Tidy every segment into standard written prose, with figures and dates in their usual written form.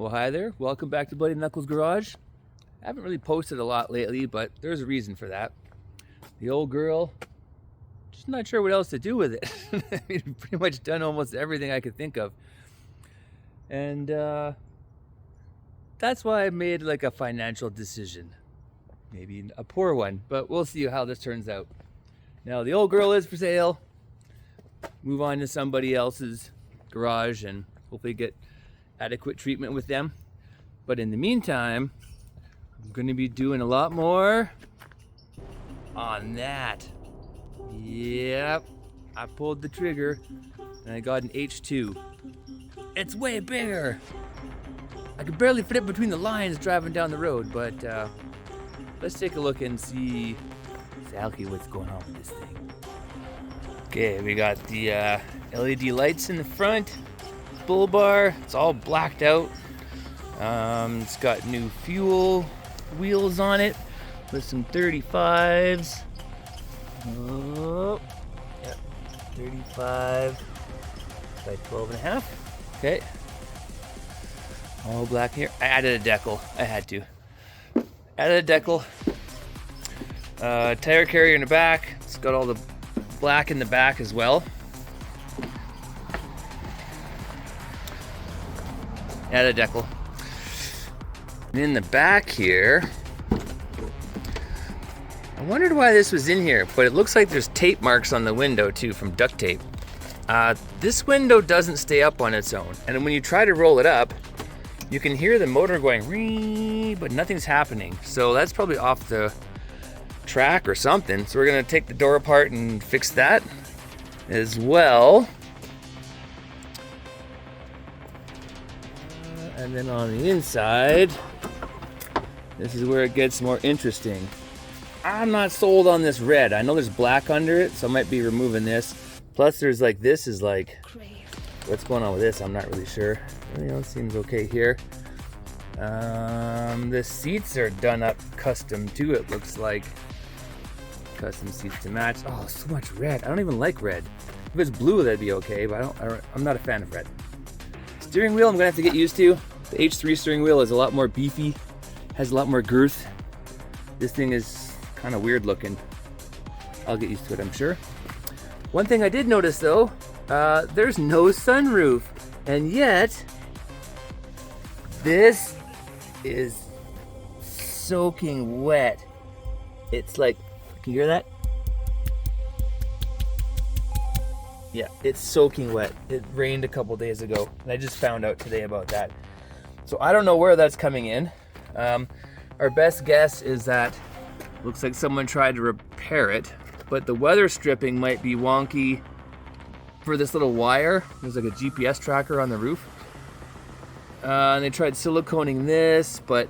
Well, hi there. Welcome back to Bloody Knuckles Garage. I haven't really posted a lot lately, but there's a reason for that. The old girl, just not sure what else to do with it. I mean, pretty much done almost everything I could think of. And that's why I made like a financial decision. Maybe a poor one, but we'll see how this turns out. Now, the old girl is for sale. Move on to somebody else's garage and hopefully get adequate treatment with them. But in the meantime, I'm going to be doing a lot more on that. Yep, I pulled the trigger and I got an H2. It's way bigger. I could barely fit it between the lines driving down the road, but let's take a look and see exactly what's going on with this thing. Okay, we got the LED lights in the front. Bull bar, it's all blacked out. It's got new fuel wheels on it with some 35s. Oh, yep, 35 by 12 and a half. Okay, all black here. I added a decal. I had to. Added a decal. Tire carrier in the back. It's got all the black in the back as well. Add a decal. And in the back here, I wondered why this was in here, but it looks like there's tape marks on the window too from duct tape. This window doesn't stay up on its own, and when you try to roll it up, you can hear the motor going ring, but nothing's happening. So that's probably off the track or something. So we're gonna take the door apart and fix that as well. And then on the inside, this is where it gets more interesting. I'm not sold on this red. I know there's black under it, so I might be removing this. Plus there's like, this is like, what's going on with this? I'm not really sure. Everything else seems okay here. The seats are done up custom too, it looks like. Custom seats to match. Oh, so much red. I don't even like red. If it's blue, that'd be okay, but I'm not a fan of red. Steering wheel, I'm gonna have to get used to. The H3 steering wheel is a lot more beefy, has a lot more girth. This thing is kind of weird looking. I'll get used to it, I'm sure. One thing I did notice though, there's no sunroof, and yet this is soaking wet. It's like, can you hear that? Yeah, it's soaking wet. It rained a couple days ago, and I just found out today about that. So I don't know where that's coming in. Our best guess is that looks like someone tried to repair it, but the weather stripping might be wonky for this little wire. There's like a GPS tracker on the roof. And they tried siliconing this, but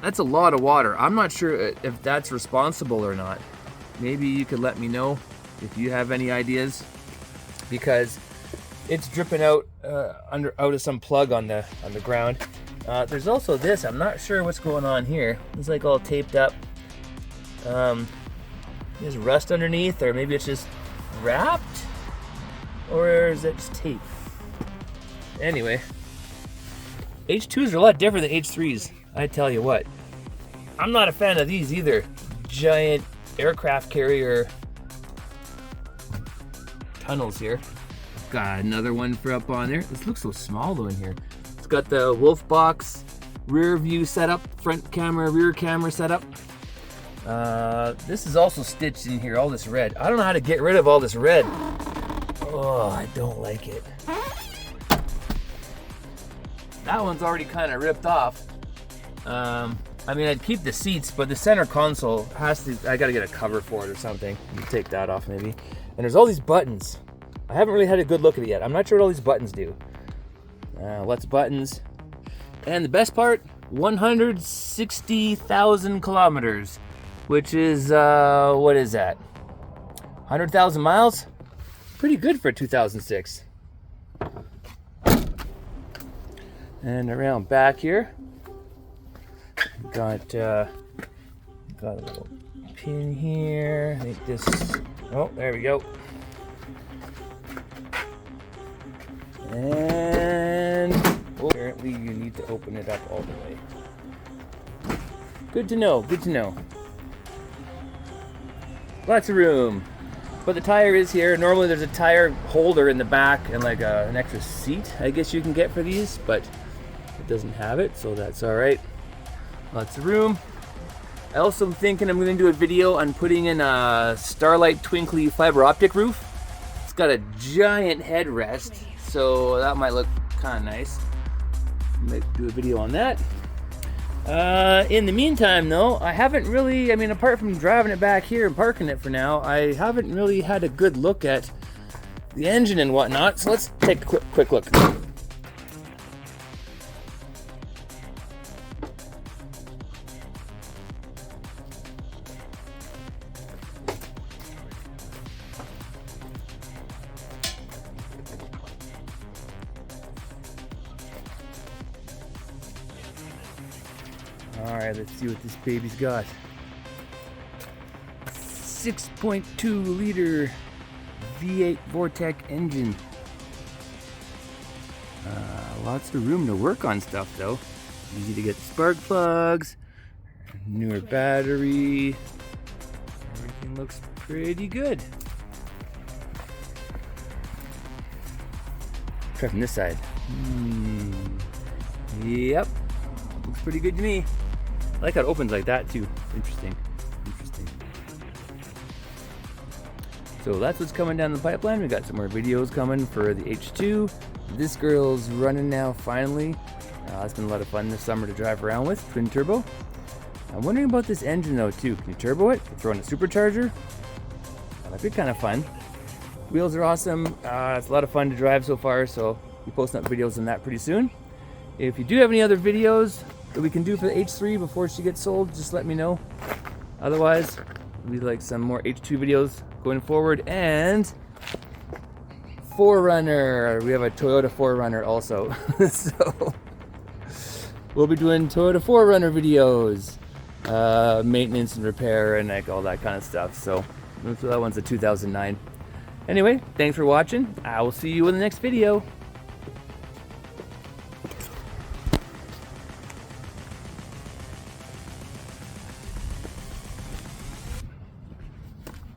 that's a lot of water. I'm not sure if that's responsible or not. Maybe you could let me know if you have any ideas, because it's dripping out out of some plug on the ground. There's also this. I'm not sure what's going on here. It's like all taped up. There's rust underneath, or maybe it's just wrapped, or is it just tape? Anyway, H2s are a lot different than H3s. I tell you what. I'm not a fan of these either. Giant aircraft carrier tunnels here. Got another one for up on there. This looks so small though in here. It's got the wolf box rear view setup, front camera, rear camera setup. This is also stitched in here, all this red. I don't know how to get rid of all this red. Oh, I don't like it. That one's already kind of ripped off. I mean, I'd keep the seats, but the center console has to, I gotta get a cover for it or something. You take that off maybe. And there's all these buttons. I haven't really had a good look at it yet. I'm not sure what all these buttons do. Lots of buttons. And the best part, 160,000 kilometers, which is, what is that? 100,000 miles? Pretty good for 2006. And around back here, got a little pin here. I think this, oh, there we go. And oh, turn apparently you need to open it up all the way. Good to know, good to know. Lots of room. But the tire is here. Normally there's a tire holder in the back and like an extra seat, I guess you can get for these, but it doesn't have it, so that's all right. Lots of room. I also am thinking I'm going to do a video on putting in a Starlight Twinkly fiber optic roof. It's got a giant headrest, so that might look kind of nice. Might do a video on that. In the meantime though, I haven't really, apart from driving it back here and parking it for now, I haven't really had a good look at the engine and whatnot, so let's take a quick look. Alright, let's see what this baby's got. 6.2 liter V8 Vortec engine. Lots of room to work on stuff though. Easy to get the spark plugs, newer battery. Everything looks pretty good. Try from this side. Yep. Looks pretty good to me. I like how it opens like that too. Interesting. So that's what's coming down the pipeline. We got some more videos coming for the H2. This girl's running now finally. It's been a lot of fun this summer to drive around with. Twin turbo. I'm wondering about this engine though too. Can you turbo it? Throw in a supercharger? That'd be kind of fun. Wheels are awesome. It's a lot of fun to drive so far, so we'll be posting up videos on that pretty soon. If you do have any other videos that we can do for the H3 before she gets sold, just let me know. Otherwise, we'd like some more H2 videos going forward. And 4Runner. We have a Toyota 4Runner also. So we'll be doing Toyota 4Runner videos. Maintenance and repair and like all that kind of stuff. So that one's a 2009. Anyway, thanks for watching. I will see you in the next video.